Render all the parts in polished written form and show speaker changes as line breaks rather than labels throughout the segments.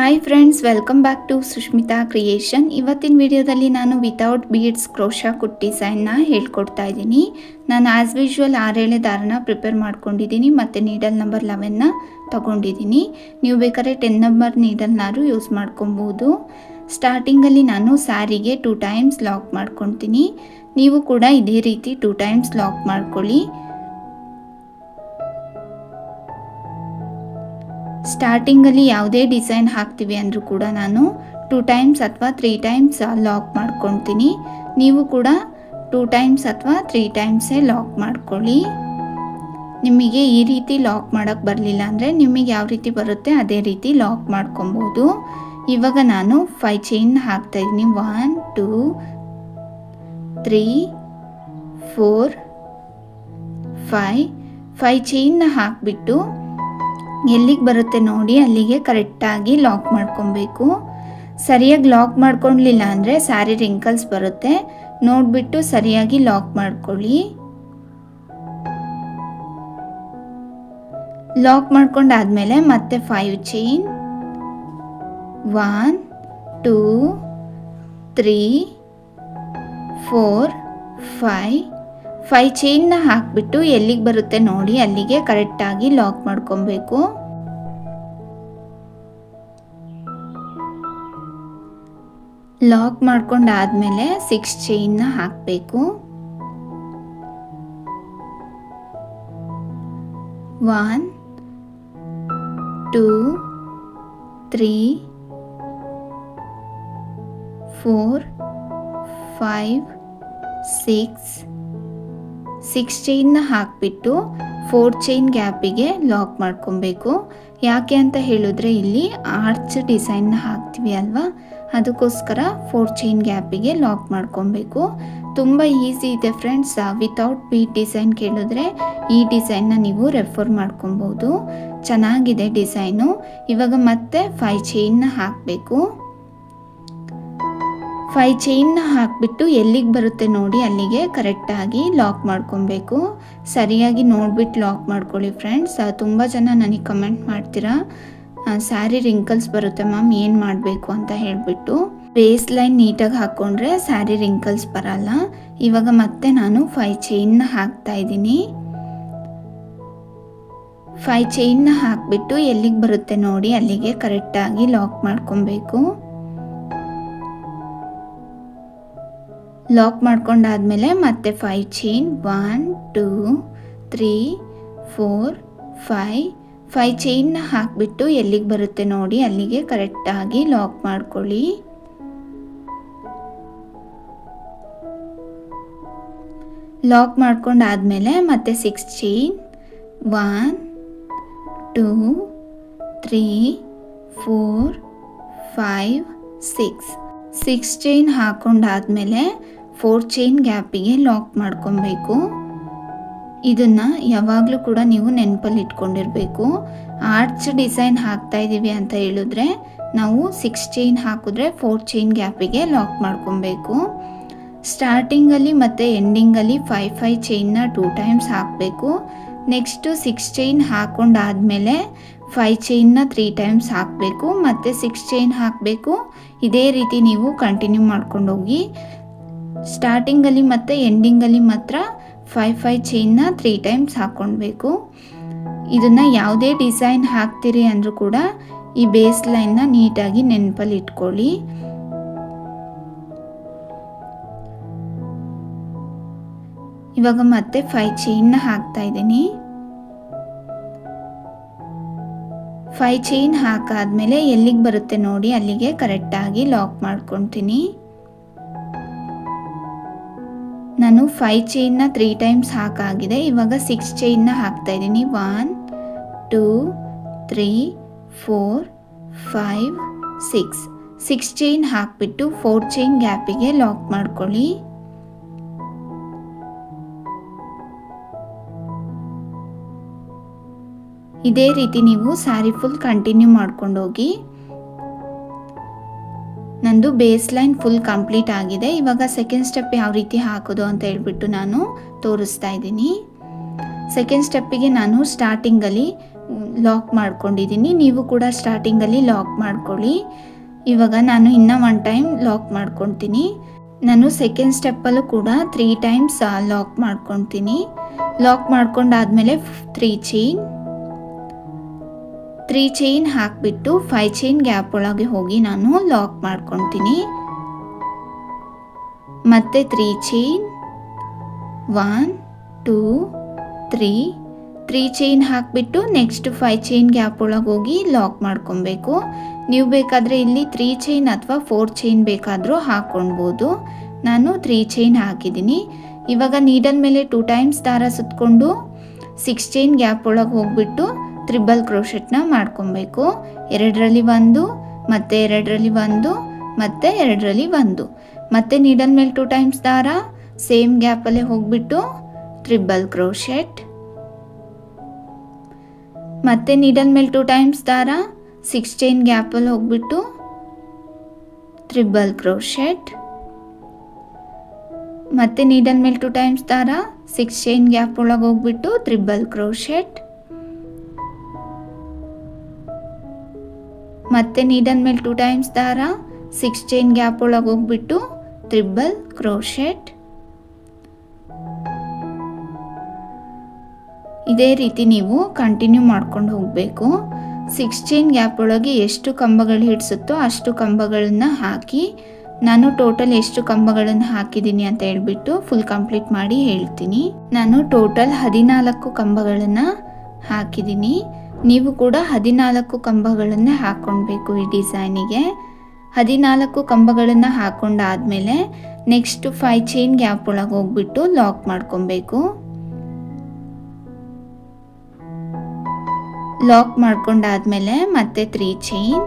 Hi friends, welcome back to Sushmita creation. ಇವತ್ತಿನ ವಿಡಿಯೋದಲ್ಲಿ ನಾನು ವಿತೌಟ್ ಬೀಡ್ಸ್ ಕ್ರೋಶಾ ಕುಟ್ ಡಿಸೈನ್ನ ಹೇಳ್ಕೊಡ್ತಾ ಇದ್ದೀನಿ. ನಾನು ಆ್ಯಸ್ ಯೂಶ್ವಲ್ 6 ದಾರನ ಪ್ರಿಪೇರ್ ಮಾಡ್ಕೊಂಡಿದ್ದೀನಿ ಮತ್ತು ನೀಡಲ್ ನಂಬರ್ 11ನ ತೊಗೊಂಡಿದ್ದೀನಿ. ನೀವು ಬೇಕಾದ್ರೆ 10 ನಂಬರ್ ನೀಡಲ್ನಾರು ಯೂಸ್ ಮಾಡ್ಕೊಬೋದು. ಸ್ಟಾರ್ಟಿಂಗಲ್ಲಿ ನಾನು ಸ್ಯಾರಿಗೆ 2 ಟೈಮ್ಸ್ ಲಾಕ್ ಮಾಡ್ಕೊತೀನಿ. ನೀವು ಕೂಡ ಇದೇ ರೀತಿ 2 ಟೈಮ್ಸ್ ಲಾಕ್ ಮಾಡ್ಕೊಳ್ಳಿ. ಸ್ಟಾರ್ಟಿಂಗಲ್ಲಿ ಯಾವುದೇ ಡಿಸೈನ್ ಹಾಕ್ತೀವಿ ಅಂದರೂ ಕೂಡ ನಾನು 2 ಟೈಮ್ಸ್ ಅಥವಾ 3 ಟೈಮ್ಸ್ ಲಾಕ್ ಮಾಡ್ಕೊತೀನಿ. ನೀವು ಕೂಡ 2 ಟೈಮ್ಸ್ ಅಥವಾ 3 ಟೈಮ್ಸೇ ಲಾಕ್ ಮಾಡ್ಕೊಳ್ಳಿ. ನಿಮಗೆ ಈ ರೀತಿ ಲಾಕ್ ಮಾಡೋಕ್ಕೆ ಬರಲಿಲ್ಲ ಅಂದರೆ ನಿಮಗೆ ಯಾವ ರೀತಿ ಬರುತ್ತೆ ಅದೇ ರೀತಿ ಲಾಕ್ ಮಾಡ್ಕೊಬೋದು. ಇವಾಗ ನಾನು 5 ಚೈನ್ ಹಾಕ್ತಾಯಿದ್ದೀನಿ. 1 2 3 4 5 ಚೈನ್ನ ಹಾಕಿಬಿಟ್ಟು ಎಲ್ಲಿಗೆ ಬರುತ್ತೆ ನೋಡಿ ಅಲ್ಲಿಗೆ ಕರೆಕ್ಟಾಗಿ ಲಾಕ್ ಮಾಡ್ಕೊಬೇಕು. ಸರಿಯಾಗಿ ಲಾಕ್ ಮಾಡ್ಕೊಳ್ಳಿಲ್ಲ ಅಂದರೆ ಸ್ಯಾರಿ ರಿಂಕಲ್ಸ್ ಬರುತ್ತೆ. ನೋಡಿಬಿಟ್ಟು ಸರಿಯಾಗಿ ಲಾಕ್ ಮಾಡ್ಕೊಳ್ಳಿ. ಲಾಕ್ ಮಾಡ್ಕೊಂಡಾದ್ಮೇಲೆ ಮತ್ತೆ 5 ಚೈನ್ 1 2 3 4 5 ಚೈನ್ನ ಹಾಕಿಬಿಟ್ಟು ಎಲ್ಲಿಗೆ ಬರುತ್ತೆ ನೋಡಿ ಅಲ್ಲಿಗೆ ಕರೆಕ್ಟಾಗಿ ಲಾಕ್ ಮಾಡ್ಕೊಬೇಕು. ಲಾಕ್ ಮಾಡ್ಕೊಂಡಾದ್ಮೇಲೆ 6 ಚೈನ್ನ ಹಾಕಬೇಕು. 1 2 3 4 5 6 ಚೈನ್ನ ಹಾಕಿಬಿಟ್ಟು 4 ಚೈನ್ ಗ್ಯಾಪಿಗೆ ಲಾಕ್ ಮಾಡ್ಕೊಬೇಕು. ಯಾಕೆ ಅಂತ ಹೇಳಿದ್ರೆ ಇಲ್ಲಿ ಆರ್ಚ್ ಡಿಸೈನ್ನ ಹಾಕ್ತೀವಿ ಅಲ್ವಾ, ಅದಕ್ಕೋಸ್ಕರ 4 ಚೈನ್ ಗ್ಯಾಪಿಗೆ ಲಾಕ್ ಮಾಡ್ಕೊಬೇಕು. ತುಂಬ ಈಸಿ ಇದೆ ಫ್ರೆಂಡ್ಸ್. ವಿತೌಟ್ ಬೀಡ್ ಡಿಸೈನ್ ಕೇಳಿದ್ರೆ ಈ ಡಿಸೈನ್ನ ನೀವು ರೆಫರ್ ಮಾಡ್ಕೊಬೋದು. ಚೆನ್ನಾಗಿದೆ ಡಿಸೈನು. ಇವಾಗ ಮತ್ತೆ 5 ಚೈನ್ನ ಹಾಕಬೇಕು. 5 ಚೈನ್ನ ಹಾಕಿಬಿಟ್ಟು ಎಲ್ಲಿಗೆ ಬರುತ್ತೆ ನೋಡಿ ಅಲ್ಲಿಗೆ ಕರೆಕ್ಟಾಗಿ ಲಾಕ್ ಮಾಡ್ಕೊಬೇಕು. ಸರಿಯಾಗಿ ನೋಡಿಬಿಟ್ಟು ಲಾಕ್ ಮಾಡ್ಕೊಳ್ಳಿ ಫ್ರೆಂಡ್ಸ್. ತುಂಬ ಜನ ನನಗೆ ಕಮೆಂಟ್ ಮಾಡ್ತೀರಾ, ಸ್ಯಾರಿ ರಿಂಕಲ್ಸ್ ಬರುತ್ತೆ ಮ್ಯಾಮ್ ಏನು ಮಾಡಬೇಕು ಅಂತ ಹೇಳಿಬಿಟ್ಟು. ಬೇಸ್ ಲೈನ್ ನೀಟಾಗಿ ಹಾಕ್ಕೊಂಡ್ರೆ ಸ್ಯಾರಿ ರಿಂಕಲ್ಸ್ ಬರಲ್ಲ. ಇವಾಗ ಮತ್ತೆ ನಾನು 5 ಚೈನ್ನ ಹಾಕ್ತಾಯಿದ್ದೀನಿ. 5 ಚೈನ್ನ ಹಾಕಿಬಿಟ್ಟು ಎಲ್ಲಿಗೆ ಬರುತ್ತೆ ನೋಡಿ ಅಲ್ಲಿಗೆ ಕರೆಕ್ಟಾಗಿ ಲಾಕ್ ಮಾಡ್ಕೊಬೇಕು. ಲಾಕ್ ಮಾಡ್ಕೊಂಡಾದ್ಮೇಲೆ ಮತ್ತೆ 5 ಚೈನ್ 1 2 3 4 5 ಚೈನ್ನ ಹಾಕಿಬಿಟ್ಟು ಎಲ್ಲಿಗೆ ಬರುತ್ತೆ ನೋಡಿ ಅಲ್ಲಿಗೆ ಕರೆಕ್ಟಾಗಿ ಲಾಕ್ ಮಾಡ್ಕೊಳ್ಳಿ. ಲಾಕ್ ಮಾಡ್ಕೊಂಡಾದ್ಮೇಲೆ ಮತ್ತೆ 6 ಚೈನ್ 1 2 3 4 5 6 ಚೈನ್ ಹಾಕೊಂಡಾದ್ಮೇಲೆ 4 ಚೈನ್ ಗ್ಯಾಪಿಗೆ ಲಾಕ್ ಮಾಡ್ಕೊಬೇಕು. ಇದನ್ನು ಯಾವಾಗಲೂ ಕೂಡ ನೀವು ನೆನಪಲ್ಲಿ ಇಟ್ಕೊಂಡಿರಬೇಕು. ಆರ್ಚ್ ಡಿಸೈನ್ ಹಾಕ್ತಾ ಇದ್ದೀವಿ ಅಂತ ಹೇಳಿದ್ರೆ ನಾವು 6 ಚೈನ್ ಹಾಕಿದ್ರೆ 4 ಚೈನ್ ಗ್ಯಾಪಿಗೆ ಲಾಕ್ ಮಾಡ್ಕೊಬೇಕು. ಸ್ಟಾರ್ಟಿಂಗಲ್ಲಿ ಮತ್ತು ಎಂಡಿಂಗಲ್ಲಿ 5 ಚೈನ್ನ 2 ಟೈಮ್ಸ್ ಹಾಕಬೇಕು. ನೆಕ್ಸ್ಟು 6 ಚೈನ್ ಹಾಕೊಂಡಾದ್ಮೇಲೆ 5 ಚೈನ್ನ 3 ಟೈಮ್ಸ್ ಹಾಕಬೇಕು. ಮತ್ತು 6 ಚೈನ್ ಹಾಕಬೇಕು. ಇದೇ ರೀತಿ ನೀವು ಕಂಟಿನ್ಯೂ ಮಾಡ್ಕೊಂಡು ಹೋಗಿ. ಸ್ಟಾರ್ಟಿಂಗಲ್ಲಿ ಮತ್ತು ಎಂಡಿಂಗಲ್ಲಿ ಮಾತ್ರ 5 ಚೈನ್ನ 3 ಟೈಮ್ಸ್ ಹಾಕ್ಕೊಳ್ಬೇಕು. ಇದನ್ನು ಯಾವುದೇ ಡಿಸೈನ್ ಹಾಕ್ತೀರಿ ಅಂದರೂ ಕೂಡ ಈ ಬೇಸ್ ಲೈನ್ನ ನೀಟಾಗಿ ನೆನಪಲ್ಲಿ ಇಟ್ಕೊಳ್ಳಿ. ಇವಾಗ ಮತ್ತೆ 5 ಚೈನ್ನ ಹಾಕ್ತಾ ಇದ್ದೀನಿ. 5 ಚೈನ್ ಹಾಕಾದ್ಮೇಲೆ ಎಲ್ಲಿಗೆ ಬರುತ್ತೆ ನೋಡಿ ಅಲ್ಲಿಗೆ ಕರೆಕ್ಟಾಗಿ ಲಾಕ್ ಮಾಡ್ಕೊತೀನಿ. ನಾನು 5 ಚೈನ್ನ 3 ಟೈಮ್ಸ್ ಹಾಕಾಗಿದೆ. ಇವಾಗ 6 ಚೈನ್ನ ಹಾಕ್ತಾ ಇದ್ದೀನಿ. 1 2 3 4 5 6 ಚೈನ್ ಹಾಕಿಬಿಟ್ಟು 4 ಚೈನ್ ಗ್ಯಾಪಿಗೆ ಲಾಕ್ ಮಾಡ್ಕೊಳ್ಳಿ. ಇದೇ ರೀತಿ ನೀವು ಸ್ಯಾರಿ ಫುಲ್ ಕಂಟಿನ್ಯೂ ಮಾಡ್ಕೊಂಡು ಹೋಗಿ. ನಂದು ಬೇಸ್ ಲೈನ್ ಫುಲ್ ಕಂಪ್ಲೀಟ್ ಆಗಿದೆ. ಇವಾಗ ಸೆಕೆಂಡ್ ಸ್ಟೆಪ್ ಯಾವ ರೀತಿ ಹಾಕೋದು ಅಂತ ಹೇಳ್ಬಿಟ್ಟು ನಾನು ತೋರಿಸ್ತಾ ಇದ್ದೀನಿ. ಸೆಕೆಂಡ್ ಸ್ಟೆಪ್ಪಿಗೆ ನಾನು ಸ್ಟಾರ್ಟಿಂಗಲ್ಲಿ ಲಾಕ್ ಮಾಡ್ಕೊಂಡಿದ್ದೀನಿ. ನೀವು ಕೂಡ ಸ್ಟಾರ್ಟಿಂಗಲ್ಲಿ ಲಾಕ್ ಮಾಡ್ಕೊಳ್ಳಿ. ಇವಾಗ ನಾನು ಇನ್ನೂ 1 ಟೈಮ್ ಲಾಕ್ ಮಾಡ್ಕೊತೀನಿ. ನಾನು ಸೆಕೆಂಡ್ ಸ್ಟೆಪ್ಪಲ್ಲೂ ಕೂಡ 3 ಟೈಮ್ಸ್ ಲಾಕ್ ಮಾಡ್ಕೊತೀನಿ. ಲಾಕ್ ಮಾಡ್ಕೊಂಡಾದ್ಮೇಲೆ 3 ಚೈನ್ ಹಾಕಿಬಿಟ್ಟು 5 ಚೈನ್ ಗ್ಯಾಪ್ ಒಳಗೆ ಹೋಗಿ ನಾನು ಲಾಕ್ ಮಾಡ್ಕೊತೀನಿ. ಮತ್ತೆ 3 ಚೈನ್ 1 2 3 ಚೈನ್ ಹಾಕಿಬಿಟ್ಟು ನೆಕ್ಸ್ಟ್ 5 ಚೈನ್ ಗ್ಯಾಪ್ ಒಳಗೆ ಹೋಗಿ ಲಾಕ್ ಮಾಡ್ಕೊಬೇಕು. ನೀವು ಬೇಕಾದರೆ ಇಲ್ಲಿ 3 ಚೈನ್ ಅಥವಾ 4 ಚೈನ್ ಬೇಕಾದರೂ ಹಾಕ್ಕೊಳ್ಬೋದು. ನಾನು 3 ಚೈನ್ ಹಾಕಿದ್ದೀನಿ. ಇವಾಗ ನೀಡಲ್ ಮೇಲೆ 2 ಟೈಮ್ಸ್ ದಾರ ಸುತ್ತಕೊಂಡು 6 ಚೈನ್ ಗ್ಯಾಪ್ ಒಳಗೆ ಹೋಗ್ಬಿಟ್ಟು ಟ್ರಿಬಲ್ ಕ್ರೋಶೆಟ್ನ ಮಾಡ್ಕೊಬೇಕು. 2ರಲ್ಲಿ 1 ಮತ್ತು 2ರಲ್ಲಿ 1 ಮತ್ತು 2ರಲ್ಲಿ 1 ಮತ್ತೆ ನೀಡಲ್ ಮೇಲೆ 2 ಟೈಮ್ಸ್ ದಾರ ಸೇಮ್ ಗ್ಯಾಪಲ್ಲೇ ಹೋಗ್ಬಿಟ್ಟು ಟ್ರಿಬಲ್ ಕ್ರೋಶೆಟ್, ಮತ್ತೆ ನೀಡಲ್ ಮೇಲೆ 2 ಟೈಮ್ಸ್ ದಾರ 6 ಚೈನ್ ಗ್ಯಾಪಲ್ಲಿ ಹೋಗ್ಬಿಟ್ಟು ಟ್ರಿಬಲ್ ಕ್ರೋಶೆಟ್, ಮತ್ತೆ ನೀಡಲ್ ಮೇಲೆ 2 ಟೈಮ್ಸ್ ದಾರ 6 ಚೈನ್ ಗ್ಯಾಪ್ ಒಳಗೆ ಹೋಗ್ಬಿಟ್ಟು ಟ್ರಿಬಲ್ ಕ್ರೋಶೆಟ್, ಮತ್ತೆ ನೀಡಲ್ ಮೇಲೆ 2 ಟೈಮ್ಸ್ ದಾರ 6 ಚೈನ್ ಗ್ಯಾಪ್ ಒಳಗೆ ಹೋಗ್ಬಿಟ್ಟು ಟ್ರಿಬಲ್ ಕ್ರೋಶೆಟ್. ಇದೇ ರೀತಿ ನೀವು ಕಂಟಿನ್ಯೂ ಮಾಡ್ಕೊಂಡು ಹೋಗಬೇಕು. 6 ಚೈನ್ ಗ್ಯಾಪ್ ಒಳಗೆ ಎಷ್ಟು ಕಂಬಗಳು ಹಿಡಿಸುತ್ತೋ ಅಷ್ಟು ಕಂಬಗಳನ್ನು ಹಾಕಿ, ನಾನು ಟೋಟಲ್ ಎಷ್ಟು ಕಂಬಗಳನ್ನು ಹಾಕಿದ್ದೀನಿ ಅಂತ ಹೇಳ್ಬಿಟ್ಟು ಫುಲ್ ಕಂಪ್ಲೀಟ್ ಮಾಡಿ ಹೇಳ್ತೀನಿ. ನಾನು ಟೋಟಲ್ 14 ಕಂಬಗಳನ್ನು ಹಾಕಿದ್ದೀನಿ. ನೀವು ಕೂಡ 14 ಕಂಬಗಳನ್ನು ಹಾಕ್ಕೊಳ್ಬೇಕು ಈ ಡಿಸೈನಿಗೆ. 14 ಕಂಬಗಳನ್ನು ಹಾಕ್ಕೊಂಡಾದ್ಮೇಲೆ ನೆಕ್ಸ್ಟ್ 5 ಚೈನ್ ಗ್ಯಾಪ್ ಒಳಗೆ ಹೋಗ್ಬಿಟ್ಟು ಲಾಕ್ ಮಾಡ್ಕೊಬೇಕು. ಲಾಕ್ ಮಾಡ್ಕೊಂಡಾದ್ಮೇಲೆ ಮತ್ತೆ 3 ಚೈನ್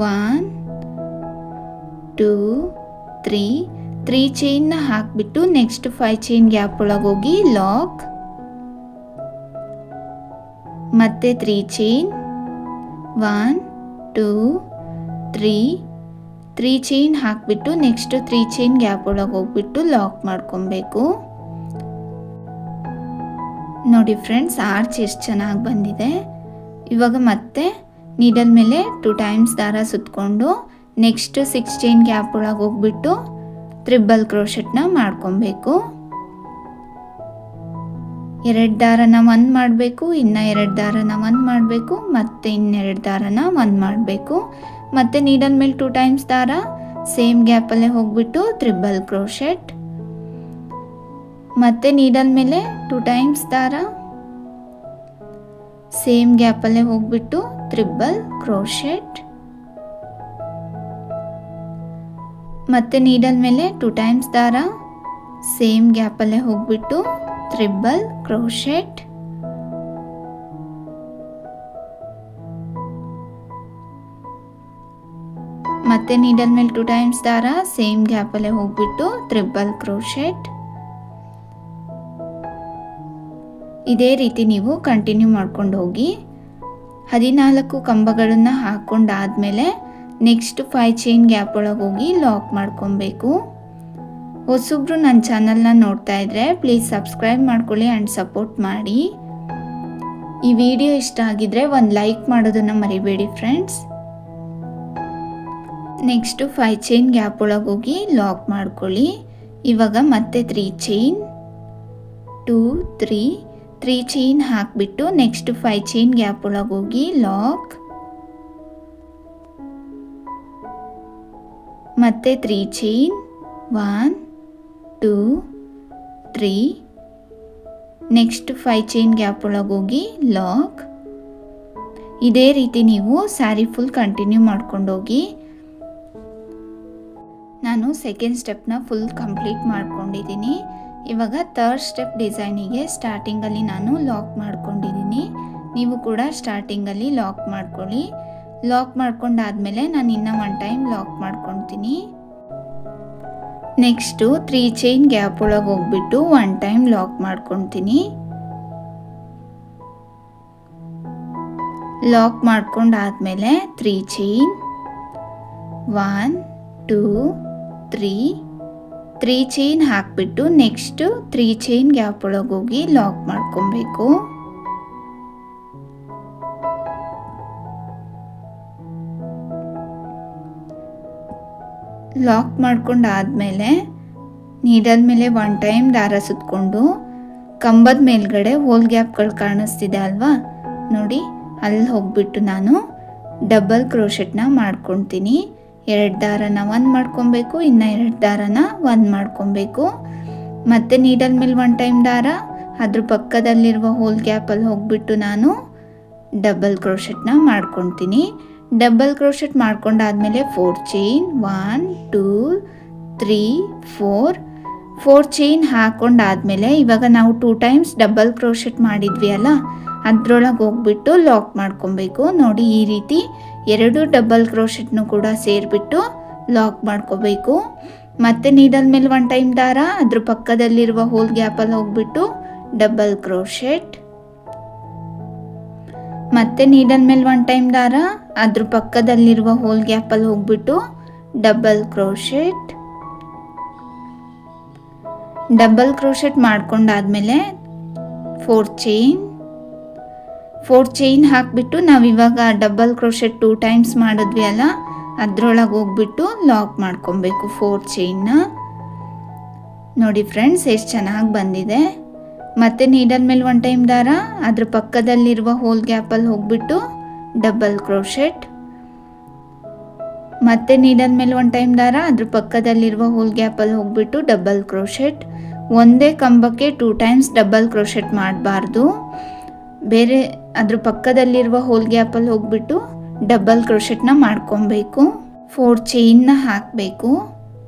1 2 3 ಚೈನ್ನ ಹಾಕ್ಬಿಟ್ಟು ನೆಕ್ಸ್ಟ್ 5 ಚೈನ್ ಗ್ಯಾಪ್ ಒಳಗೆ ಹೋಗಿ ಲಾಕ್, ಮತ್ತೆ 3 ಚೈನ್ 1 2 3 ಚೈನ್ ಹಾಕಿಬಿಟ್ಟು ನೆಕ್ಸ್ಟ್ 3 ಚೈನ್ ಗ್ಯಾಪ್ ಒಳಗೆ ಹೋಗ್ಬಿಟ್ಟು ಲಾಕ್ ಮಾಡ್ಕೊಬೇಕು. ನೋಡಿ ಫ್ರೆಂಡ್ಸ್, ಆರ್ಚ್ ಎಷ್ಟು ಚೆನ್ನಾಗಿ ಬಂದಿದೆ. ಇವಾಗ ಮತ್ತೆ ನೀಡಲ್ ಮೇಲೆ 2 ಟೈಮ್ಸ್ ದಾರ ಸುತ್ತಕೊಂಡು ನೆಕ್ಸ್ಟ್ 6 ಚೈನ್ ಗ್ಯಾಪ್ ಒಳಗೆ ಹೋಗ್ಬಿಟ್ಟು ಟ್ರಿಬಲ್ ಕ್ರೋಶೆಟ್ನ ಮಾಡ್ಕೊಬೇಕು. 2 ದಾರನ 1 ಮಾಡಬೇಕು, ಇನ್ನು 2 ದಾರನ 1 ಮಾಡಬೇಕು, ಮತ್ತೆ ಇನ್ನೆರಡು ದಾರನ 1 ಮಾಡಬೇಕು. ಮತ್ತೆ ನೀಡಲ್ ಮೇಲೆ 2 ಟೈಮ್ಸ್ ದಾರ ಸೇಮ್ ಗ್ಯಾಪಲ್ಲೇ ಹೋಗ್ಬಿಟ್ಟು ಟ್ರಿಬಲ್ ಕ್ರೋಶೆಟ್, ಮತ್ತೆ ನೀಡಲ್ ಮೇಲೆ 2 ಟೈಮ್ಸ್ ದಾರ ಸೇಮ್ ಗ್ಯಾಪಲ್ಲೇ ಹೋಗ್ಬಿಟ್ಟು ಟ್ರಿಬಲ್ ಕ್ರೋಶೆಟ್, ಮತ್ತೆ ನೀಡಲ್ ಮೇಲೆ 2 ಟೈಮ್ಸ್ ದಾರ ಸೇಮ್ ಗ್ಯಾಪಲ್ಲೇ ಹೋಗ್ಬಿಟ್ಟು ಟ್ರಿಬಲ್ ಕ್ರೋಶೆಟ್, ಮತ್ತೆ ನೀಡಲ್ ಮೇಲೆ 2 ಟೈಮ್ಸ್ ದಾರ ಸೇಮ್ ಗ್ಯಾಪಲ್ಲೇ ಹೋಗ್ಬಿಟ್ಟು ಟ್ರಿಬಲ್ ಕ್ರೋಶೆಟ್. ಇದೇ ರೀತಿ ನೀವು ಕಂಟಿನ್ಯೂ ಮಾಡ್ಕೊಂಡು ಹೋಗಿ. 14 ಕಂಬಗಳನ್ನು ಹಾಕ್ಕೊಂಡಾದ್ಮೇಲೆ ನೆಕ್ಸ್ಟ್ 5 ಚೈನ್ ಗ್ಯಾಪ್ ಒಳಗೆ ಹೋಗಿ ಲಾಕ್ ಮಾಡ್ಕೊಬೇಕು. ಹೊಸಬ್ರು ನನ್ನ ಚಾನಲ್ನ ನೋಡ್ತಾ ಇದ್ರೆ ಪ್ಲೀಸ್ ಸಬ್ಸ್ಕ್ರೈಬ್ ಮಾಡ್ಕೊಳ್ಳಿ ಆ್ಯಂಡ್ ಸಪೋರ್ಟ್ ಮಾಡಿ. ಈ ವಿಡಿಯೋ ಇಷ್ಟ ಆಗಿದ್ರೆ ಒಂದು ಲೈಕ್ ಮಾಡೋದನ್ನು ಮರಿಬೇಡಿ ಫ್ರೆಂಡ್ಸ್. ನೆಕ್ಸ್ಟು 5 ಚೈನ್ ಗ್ಯಾಪ್ ಒಳಗೆ ಹೋಗಿ ಲಾಕ್ ಮಾಡ್ಕೊಳ್ಳಿ. ಇವಾಗ ಮತ್ತೆ 3 ಚೈನ್ 2 3 ಚೈನ್ ಹಾಕಿಬಿಟ್ಟು ನೆಕ್ಸ್ಟ್ 5 ಚೈನ್ ಗ್ಯಾಪ್ ಒಳಗೆ ಹೋಗಿ ಲಾಕ್, ಮತ್ತೆ 3 ಚೈನ್ 1 2 3 ನೆಕ್ಸ್ಟ್ 5 ಚೈನ್ ಗ್ಯಾಪ್ ಒಳಗೆ ಹೋಗಿ ಲಾಕ್. ಇದೇ ರೀತಿ ನೀವು ಸ್ಯಾರಿ ಫುಲ್ ಕಂಟಿನ್ಯೂ ಮಾಡ್ಕೊಂಡು ಹೋಗಿ. ನಾನು ಸೆಕೆಂಡ್ ಸ್ಟೆಪ್ನ ಫುಲ್ ಕಂಪ್ಲೀಟ್ ಮಾಡ್ಕೊಂಡಿದ್ದೀನಿ. ಇವಾಗ ಥರ್ಡ್ ಸ್ಟೆಪ್ ಡಿಸೈನಿಗೆ ಸ್ಟಾರ್ಟಿಂಗಲ್ಲಿ ನಾನು ಲಾಕ್ ಮಾಡ್ಕೊಂಡಿದ್ದೀನಿ. ನೀವು ಕೂಡ ಸ್ಟಾರ್ಟಿಂಗಲ್ಲಿ ಲಾಕ್ ಮಾಡ್ಕೊಳ್ಳಿ. ಲಾಕ್ ಮಾಡ್ಕೊಂಡಾದ್ಮೇಲೆ ನಾನು ಇನ್ನೂ 1 ಟೈಮ್ ಲಾಕ್ ಮಾಡ್ಕೊತೀನಿ. ನೆಕ್ಸ್ಟು 3 ಚೈನ್ ಗ್ಯಾಪ್ ಒಳಗೆ ಹೋಗ್ಬಿಟ್ಟು 1 ಟೈಮ್ ಲಾಕ್ ಮಾಡ್ಕೊತೀನಿ. ಲಾಕ್ ಮಾಡ್ಕೊಂಡಾದ್ಮೇಲೆ 3 ಚೈನ್ 1 2 3 ಚೈನ್ ಹಾಕಿಬಿಟ್ಟು ನೆಕ್ಸ್ಟ್ 3 ಚೈನ್ ಗ್ಯಾಪ್ ಒಳಗೆ ಹೋಗಿ ಲಾಕ್ ಮಾಡ್ಕೊಬೇಕು. ಲಾಕ್ ಮಾಡ್ಕೊಂಡಾದಮೇಲೆ ನೀಡಲ್ ಮೇಲೆ 1 ಟೈಮ್ ದಾರ ಸುತ್ತಕೊಂಡು ಕಂಬದ ಮೇಲ್ಗಡೆ ಹೋಲ್ ಗ್ಯಾಪ್ಗಳು ಕಾಣಿಸ್ತಿದೆ ಅಲ್ವಾ, ನೋಡಿ ಅಲ್ಲಿ ಹೋಗ್ಬಿಟ್ಟು ನಾನು ಡಬಲ್ ಕ್ರೋಶೆಟ್ನ ಮಾಡ್ಕೊತೀನಿ. 2 ದಾರನ 1 ಮಾಡ್ಕೊಬೇಕು, ಇನ್ನು 2 ದಾರನ 1 ಮಾಡ್ಕೊಬೇಕು. ಮತ್ತೆ ನೀಡಲ್ ಮೇಲೆ 1 ಟೈಮ್ ದಾರ, ಅದ್ರ ಪಕ್ಕದಲ್ಲಿರುವ ಹೋಲ್ ಗ್ಯಾಪಲ್ಲಿ ಹೋಗ್ಬಿಟ್ಟು ನಾನು ಡಬಲ್ ಕ್ರೋಶೆಟ್ನ ಮಾಡ್ಕೊತೀನಿ. ಡಬಲ್ ಕ್ರೋಶೆಟ್ ಮಾಡ್ಕೊಂಡಾದ್ಮೇಲೆ 4 ಚೈನ್ 1 2 3 4 ಚೈನ್ ಹಾಕೊಂಡಾದ್ಮೇಲೆ ಇವಾಗ ನಾವು 2 ಟೈಮ್ಸ್ ಡಬಲ್ ಕ್ರೋಶೆಟ್ ಮಾಡಿದ್ವಿ ಅಲ್ಲ, ಅದರೊಳಗೆ ಹೋಗ್ಬಿಟ್ಟು ಲಾಕ್ ಮಾಡ್ಕೊಬೇಕು. ನೋಡಿ ಈ ರೀತಿ 2 ಡಬಲ್ ಕ್ರೋಶೆಟ್ನು ಕೂಡ ಸೇರಿಬಿಟ್ಟು ಲಾಕ್ ಮಾಡ್ಕೋಬೇಕು. ಮತ್ತೆ ನೀಡಲ್ ಮೇಲೆ 1 ಟೈಮ್ ದಾರ, ಅದ್ರ ಪಕ್ಕದಲ್ಲಿರುವ ಹೋಲ್ ಗ್ಯಾಪಲ್ಲಿ ಹೋಗ್ಬಿಟ್ಟು ಡಬಲ್ ಕ್ರೋಶೆಟ್. ಮತ್ತೆ ನೀಡಲ್ ಮೇಲೆ 1 ಟೈಮ್ ದಾರ, ಅದ್ರ ಪಕ್ಕದಲ್ಲಿರುವ ಹೋಲ್ ಗ್ಯಾಪಲ್ಲಿ ಹೋಗ್ಬಿಟ್ಟು ಡಬಲ್ ಕ್ರೋಶೆಟ್. ಡಬಲ್ ಕ್ರೋಶೆಟ್ ಮಾಡ್ಕೊಂಡಾದ್ಮೇಲೆ 4 ಚೈನ್ ಹಾಕಿಬಿಟ್ಟು ನಾವಿವಾಗ ಡಬಲ್ ಕ್ರೋಶೆಟ್ 2 ಟೈಮ್ಸ್ ಮಾಡಿದ್ವಿ ಅಲ್ಲ, ಅದರೊಳಗೆ ಹೋಗ್ಬಿಟ್ಟು ಲಾಕ್ ಮಾಡ್ಕೊಬೇಕು 4 ಚೈನ್ನ. ನೋಡಿ ಫ್ರೆಂಡ್ಸ್ ಎಷ್ಟು ಚೆನ್ನಾಗಿ ಬಂದಿದೆ. ಮತ್ತೆ ನೀಡಲ್ ಮೇಲೆ 1 ಟೈಮ್ ದಾರ, ಅದ್ರ ಪಕ್ಕದಲ್ಲಿರುವ ಹೋಲ್ ಗ್ಯಾಪಲ್ಲಿ ಹೋಗ್ಬಿಟ್ಟು ಡಬಲ್ ಕ್ರೋಶೆಟ್. ಮತ್ತೆ ನೀಡಲ್ ಮೇಲೆ 1 ಟೈಮ್ ದಾರ, ಅದ್ರ ಪಕ್ಕದಲ್ಲಿರುವ ಹೋಲ್ ಗ್ಯಾಪಲ್ಲಿ ಹೋಗ್ಬಿಟ್ಟು ಡಬಲ್ ಕ್ರೋಶೆಟ್. ಒಂದೇ ಕಂಬಕ್ಕೆ 2 ಟೈಮ್ಸ್ ಡಬಲ್ ಕ್ರೋಶೆಟ್ ಮಾಡಬಾರ್ದು, ಬೇರೆ ಅದ್ರ ಪಕ್ಕದಲ್ಲಿರುವ ಹೋಲ್ ಗ್ಯಾಪಲ್ಲಿ ಹೋಗ್ಬಿಟ್ಟು ಡಬಲ್ ಕ್ರೋಶೆಟ್ನ ಮಾಡ್ಕೊಬೇಕು. 4 ಚೈನ್ನ ಹಾಕಬೇಕು.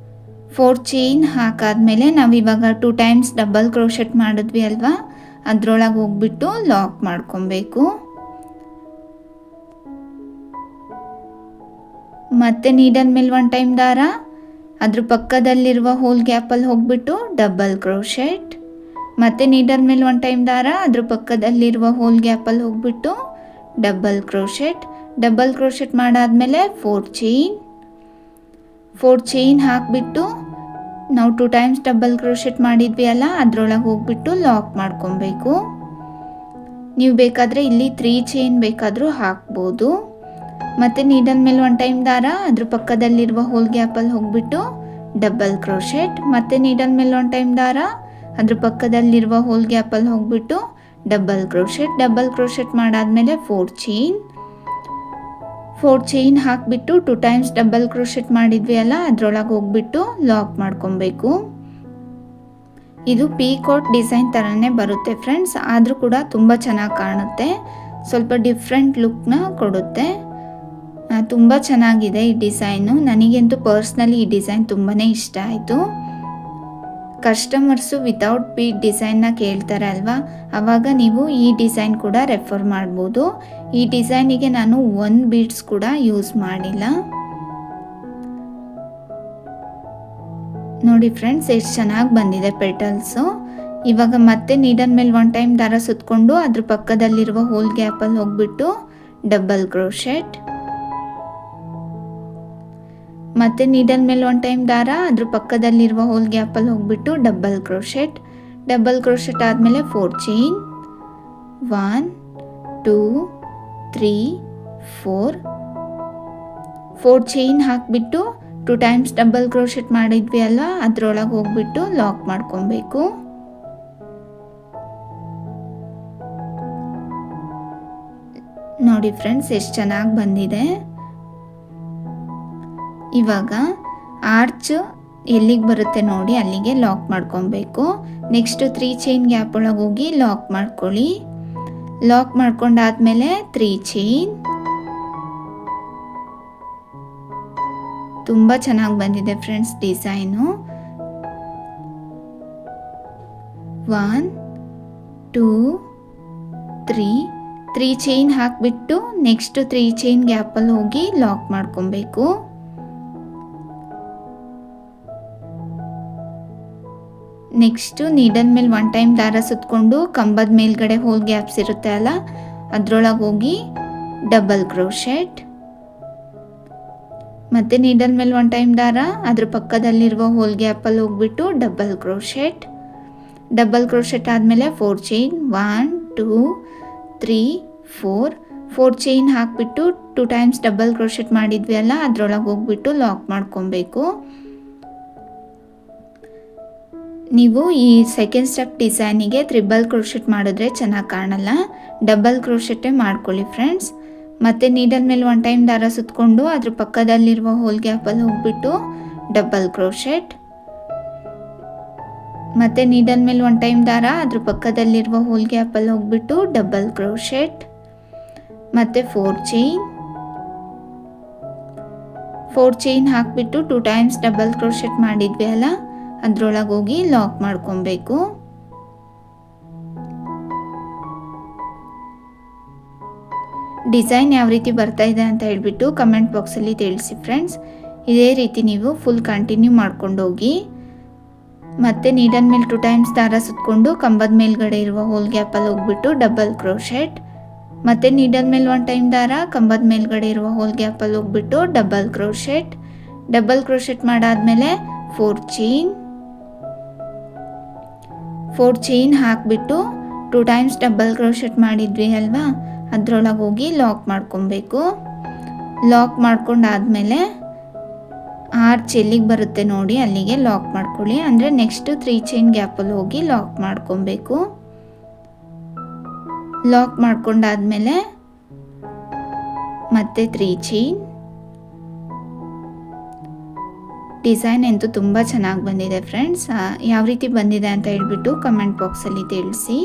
4 ಚೈನ್ ಹಾಕಾದ್ಮೇಲೆ ನಾವಿವಾಗ 2 ಟೈಮ್ಸ್ ಡಬಲ್ ಕ್ರೋಶೆಟ್ ಮಾಡಿದ್ವಿ ಅಲ್ವಾ, ಅದರೊಳಗೆ ಹೋಗ್ಬಿಟ್ಟು ಲಾಕ್ ಮಾಡ್ಕೊಬೇಕು. ಮತ್ತೆ ನೀಡಲ್ ಮೇಲೆ 1 ಟೈಮ್ ದಾರ, ಅದ್ರ ಪಕ್ಕದಲ್ಲಿರುವ ಹೋಲ್ ಗ್ಯಾಪಲ್ಲಿ ಹೋಗ್ಬಿಟ್ಟು ಡಬಲ್ ಕ್ರೋಶೆಟ್. ಮತ್ತೆ ನೀಡಲ್ ಮೇಲೆ 1 ಟೈಮ್ ದಾರ, ಅದ್ರ ಪಕ್ಕದಲ್ಲಿರುವ ಹೋಲ್ ಗ್ಯಾಪಲ್ಲಿ ಹೋಗ್ಬಿಟ್ಟು ಡಬಲ್ ಕ್ರೋಶೆಟ್. ಡಬಲ್ ಕ್ರೋಶೆಟ್ ಮಾಡಾದ್ಮೇಲೆ 4 ಚೈನ್ ಹಾಕಿಬಿಟ್ಟು ನಾವು 2 ಟೈಮ್ಸ್ ಡಬಲ್ ಕ್ರೋಶೆಟ್ ಮಾಡಿದ್ವಿ ಅಲ್ಲ, ಅದರೊಳಗೆ ಹೋಗ್ಬಿಟ್ಟು ಲಾಕ್ ಮಾಡ್ಕೊಬೇಕು. ನೀವು ಬೇಕಾದರೆ ಇಲ್ಲಿ 3 ಚೈನ್ ಬೇಕಾದರೂ ಹಾಕ್ಬೋದು. ಮತ್ತು ನೀಡಲ್ ಮೇಲೆ 1 ಟೈಮ್ ದಾರ, ಅದ್ರ ಪಕ್ಕದಲ್ಲಿರುವ ಹೋಲ್ ಗ್ಯಾಪಲ್ಲಿ ಹೋಗ್ಬಿಟ್ಟು ಡಬಲ್ ಕ್ರೋಶೆಟ್. ಮತ್ತು ನೀಡಲ್ ಮೇಲೆ 1 ಟೈಮ್ ದಾರ, ಅದ್ರ ಪಕ್ಕದಲ್ಲಿರುವ ಹೋಲ್ ಗ್ಯಾಪಲ್ಲಿ ಹೋಗ್ಬಿಟ್ಟು ಡಬಲ್ ಕ್ರೋಶೆಟ್. ಡಬಲ್ ಕ್ರೋಶೆಟ್ ಮಾಡಾದ್ಮೇಲೆ 4 ಚೈನ್ ಹಾಕಿಬಿಟ್ಟು 2 ಟೈಮ್ಸ್ ಡಬಲ್ ಕ್ರೋಶೆಟ್ ಮಾಡಿದ್ವಿ ಅಲ್ಲ, ಅದರೊಳಗೆ ಹೋಗ್ಬಿಟ್ಟು ಲಾಕ್ ಮಾಡ್ಕೊಬೇಕು. ಇದು ಪೀಕಾಕ್ ಡಿಸೈನ್ ಥರನೇ ಬರುತ್ತೆ ಫ್ರೆಂಡ್ಸ್, ಆದರೂ ಕೂಡ ತುಂಬ ಚೆನ್ನಾಗಿ ಕಾಣುತ್ತೆ, ಸ್ವಲ್ಪ ಡಿಫ್ರೆಂಟ್ ಲುಕ್ನ ಕೊಡುತ್ತೆ. ತುಂಬ ಚೆನ್ನಾಗಿದೆ ಈ ಡಿಸೈನು. ನನಗಂತೂ ಪರ್ಸ್ನಲಿ ಈ ಡಿಸೈನ್ ತುಂಬಾ ಇಷ್ಟ ಆಯಿತು. ಕಸ್ಟಮರ್ಸು ವಿತೌಟ್ ಬೀಡ್ ಡಿಸೈನ್ನ ಕೇಳ್ತಾರೆ ಅಲ್ವಾ, ಆವಾಗ ನೀವು ಈ ಡಿಸೈನ್ ಕೂಡ ರೆಫರ್ ಮಾಡ್ಬೋದು. ಈ ಡಿಸೈನಿಗೆ ನಾನು 1 ಬೀಡ್ಸ್ ಕೂಡ ಯೂಸ್ ಮಾಡಿಲ್ಲ. ನೋಡಿ ಫ್ರೆಂಡ್ಸ್ ಎಷ್ಟು ಚೆನ್ನಾಗಿ ಬಂದಿದೆ ಪೆಟಲ್ಸು. ಇವಾಗ ಮತ್ತೆ ನೀಡಲ್ ಮೇಲೆ 1 ಟೈಮ್ ದಾರ ಸುತ್ತಕೊಂಡು ಅದ್ರ ಪಕ್ಕದಲ್ಲಿರುವ ಹೋಲ್ ಗ್ಯಾಪಲ್ಲಿ ಹೋಗ್ಬಿಟ್ಟು ಡಬಲ್ ಕ್ರೋಶೆಟ್. ಮತ್ತೆ ನೀಡಲ್ ಮೇಲೆ 1 ಟೈಮ್ ದಾರ, ಅದ್ರ ಪಕ್ಕದಲ್ಲಿರುವ ಹೋಲ್ ಗ್ಯಾಪಲ್ಲಿ ಹೋಗ್ಬಿಟ್ಟು ಡಬಲ್ ಕ್ರೋಶೆಟ್. ಡಬಲ್ ಕ್ರೋಶೆಟ್ ಆದಮೇಲೆ 4 ಚೈನ್ 1 2 3 4 ಚೈನ್ ಹಾಕಿಬಿಟ್ಟು 2 ಟೈಮ್ಸ್ ಡಬಲ್ ಕ್ರೋಶೆಟ್ ಮಾಡಿದ್ವಿ ಅಲ್ಲ, ಅದರೊಳಗೆ ಹೋಗ್ಬಿಟ್ಟು ಲಾಕ್ ಮಾಡ್ಕೊಬೇಕು. ನೋಡಿ ಫ್ರೆಂಡ್ಸ್ ಎಷ್ಟು ಚೆನ್ನಾಗಿ ಬಂದಿದೆ. ಇವಾಗ ಆರ್ಚ್ ಎಲ್ಲಿಗೆ ಬರುತ್ತೆ ನೋಡಿ ಅಲ್ಲಿಗೆ ಲಾಕ್ ಮಾಡ್ಕೊಬೇಕು. ನೆಕ್ಸ್ಟ್ 3 ಚೈನ್ ಗ್ಯಾಪ್ ಒಳಗೆ ಹೋಗಿ ಲಾಕ್ ಮಾಡ್ಕೊಳ್ಳಿ. ಲಾಕ್ ಮಾಡ್ಕೊಂಡಾದ್ಮೇಲೆ 3 ಚೈನ್. ತುಂಬ ಚೆನ್ನಾಗಿ ಬಂದಿದೆ ಫ್ರೆಂಡ್ಸ್ ಡಿಸೈನು. 1 2 3 ಚೈನ್ ಹಾಕಿಬಿಟ್ಟು ನೆಕ್ಸ್ಟ್ 3 ಚೈನ್ ಗ್ಯಾಪಲ್ಲಿ ಹೋಗಿ ಲಾಕ್ ಮಾಡ್ಕೊಬೇಕು. ನೆಕ್ಸ್ಟು ನೀಡಲ್ ಮೇಲೆ 1 ಟೈಮ್ ದಾರ ಸುತ್ತಕೊಂಡು ಕಂಬದ ಮೇಲ್ಗಡೆ ಹೋಲ್ ಗ್ಯಾಪ್ಸ್ ಇರುತ್ತೆ ಅಲ್ಲ, ಅದರೊಳಗೆ ಹೋಗಿ ಡಬಲ್ ಕ್ರೋಶೆಟ್. ಮತ್ತು ನೀಡಲ್ ಮೇಲೆ 1 ಟೈಮ್ ದಾರ, ಅದ್ರ ಪಕ್ಕದಲ್ಲಿರುವ ಹೋಲ್ ಗ್ಯಾಪಲ್ಲಿ ಹೋಗ್ಬಿಟ್ಟು ಡಬಲ್ ಕ್ರೋಶೆಟ್. ಡಬಲ್ ಕ್ರೋಶೆಟ್ ಆದಮೇಲೆ 4 ಚೈನ್ 1 2 3 4 ಚೈನ್ ಹಾಕಿಬಿಟ್ಟು 2 ಟೈಮ್ಸ್ ಡಬಲ್ ಕ್ರೋಶೆಟ್ ಮಾಡಿದ್ವಿ ಅಲ್ಲ, ಅದರೊಳಗೆ ಹೋಗ್ಬಿಟ್ಟು ಲಾಕ್ ಮಾಡ್ಕೊಬೇಕು. ನೀವು ಈ ಸೆಕೆಂಡ್ ಸ್ಟೆಪ್ ಡಿಸೈನಿಗೆ ತ್ರಿಬಲ್ ಕ್ರೋಶೆಟ್ ಮಾಡಿದ್ರೆ ಚೆನ್ನಾಗಿ ಕಾಣಲ್ಲ, ಡಬಲ್ ಕ್ರೋಶೆಟ್ಟೇ ಮಾಡ್ಕೊಳ್ಳಿ ಫ್ರೆಂಡ್ಸ್. ಮತ್ತು ನೀಡಲ್ ಮೇಲೆ 1 ಟೈಮ್ ದಾರ ಸುತ್ತಕೊಂಡು ಅದ್ರ ಪಕ್ಕದಲ್ಲಿರುವ ಹೋಲ್ ಗ್ಯಾಪಲ್ಲಿ ಹೋಗ್ಬಿಟ್ಟು ಡಬಲ್ ಕ್ರೋಶೆಟ್, ಮತ್ತು ನೀಡಲ್ ಮೇಲೆ 1 ಟೈಮ್ ದಾರ ಅದ್ರ ಪಕ್ಕದಲ್ಲಿರುವ ಹೋಲ್ ಗ್ಯಾಪಲ್ಲಿ ಹೋಗ್ಬಿಟ್ಟು ಡಬಲ್ ಕ್ರೋಶೆಟ್, ಮತ್ತು 4 ಚೈನ್ ಹಾಕಿಬಿಟ್ಟು 2 ಟೈಮ್ಸ್ ಡಬಲ್ ಕ್ರೋಶೆಟ್ ಮಾಡಿದ್ವಿ ಅಲ್ಲ, ಅದರೊಳಗೆ ಹೋಗಿ ಲಾಕ್ ಮಾಡ್ಕೊಬೇಕು. ಡಿಸೈನ್ ಯಾವ ರೀತಿ ಬರ್ತಾ ಇದೆ ಅಂತ ಹೇಳ್ಬಿಟ್ಟು ಕಮೆಂಟ್ ಬಾಕ್ಸಲ್ಲಿ ತಿಳಿಸಿ ಫ್ರೆಂಡ್ಸ್. ಇದೇ ರೀತಿ ನೀವು ಫುಲ್ ಕಂಟಿನ್ಯೂ ಮಾಡ್ಕೊಂಡು ಹೋಗಿ. ಮತ್ತು ನೀಡಲ್ ಮೇಲೆ 2 ಟೈಮ್ಸ್ ದಾರ ಸುತ್ತಕೊಂಡು ಕಂಬದ ಮೇಲ್ಗಡೆ ಇರುವ ಹೋಲ್ ಗ್ಯಾಪಲ್ಲಿ ಹೋಗ್ಬಿಟ್ಟು ಡಬಲ್ ಕ್ರೋಶೆಟ್, ಮತ್ತು ನೀಡಲ್ ಮೇಲೆ 1 ಟೈಮ್ ದಾರ ಕಂಬದ ಮೇಲ್ಗಡೆ ಇರುವ ಹೋಲ್ ಗ್ಯಾಪಲ್ಲಿ ಹೋಗ್ಬಿಟ್ಟು ಡಬಲ್ ಕ್ರೋಶೆಟ್ ಮಾಡಾದ್ಮೇಲೆ 4 ಚೈನ್ ಹಾಕಿಬಿಟ್ಟು 2 ಟೈಮ್ಸ್ ಡಬಲ್ ಕ್ರೋಶೆಟ್ ಮಾಡಿದ್ವಿ ಅಲ್ವಾ, ಅದರೊಳಗೆ ಹೋಗಿ ಲಾಕ್ ಮಾಡ್ಕೊಬೇಕು. ಲಾಕ್ ಮಾಡ್ಕೊಂಡಾದ್ಮೇಲೆ ಆರ್ಚ್ ಎಲ್ಲಿಗೆ ಬರುತ್ತೆ ನೋಡಿ ಅಲ್ಲಿಗೆ ಲಾಕ್ ಮಾಡ್ಕೊಳ್ಳಿ. ಅಂದರೆ ನೆಕ್ಸ್ಟ್ 3 ಚೈನ್ ಗ್ಯಾಪಲ್ಲಿ ಹೋಗಿ ಲಾಕ್ ಮಾಡ್ಕೊಬೇಕು. ಲಾಕ್ ಮಾಡ್ಕೊಂಡಾದ್ಮೇಲೆ ಮತ್ತೆ 3 ಚೈನ್. ಡಿಸೈನ್ ಅಂತೂ ತುಂಬ ಚೆನ್ನಾಗಿ ಬಂದಿದೆ ಫ್ರೆಂಡ್ಸ್. ಯಾವ ರೀತಿ ಬಂದಿದೆ ಅಂತ ಹೇಳ್ಬಿಟ್ಟು ಕಮೆಂಟ್ ಬಾಕ್ಸಲ್ಲಿ ತಿಳಿಸಿ.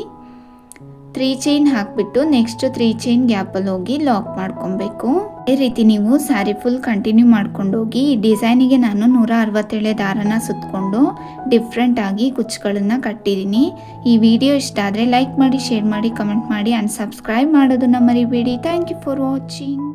3 ಚೈನ್ ಹಾಕಿಬಿಟ್ಟು ನೆಕ್ಸ್ಟ್ 3 ಚೈನ್ ಗ್ಯಾಪಲ್ಲಿ ಹೋಗಿ ಲಾಕ್ ಮಾಡ್ಕೊಬೇಕು. ಅದೇ ರೀತಿ ನೀವು ಸ್ಯಾರಿ ಫುಲ್ ಕಂಟಿನ್ಯೂ ಮಾಡ್ಕೊಂಡು ಹೋಗಿ. ಈ ಡಿಸೈನಿಗೆ ನಾನು 167 ದಾರನ ಸುತ್ತಕೊಂಡು ಡಿಫ್ರೆಂಟಾಗಿ ಕುಚ್ಚುಗಳನ್ನು ಕಟ್ಟಿದ್ದೀನಿ. ಈ ವಿಡಿಯೋ ಇಷ್ಟ ಆದರೆ ಲೈಕ್ ಮಾಡಿ, ಶೇರ್ ಮಾಡಿ, ಕಮೆಂಟ್ ಮಾಡಿ ಆ್ಯಂಡ್ ಸಬ್ಸ್ಕ್ರೈಬ್ ಮಾಡೋದನ್ನು ಮರಿಬೇಡಿ. Thank you for watching.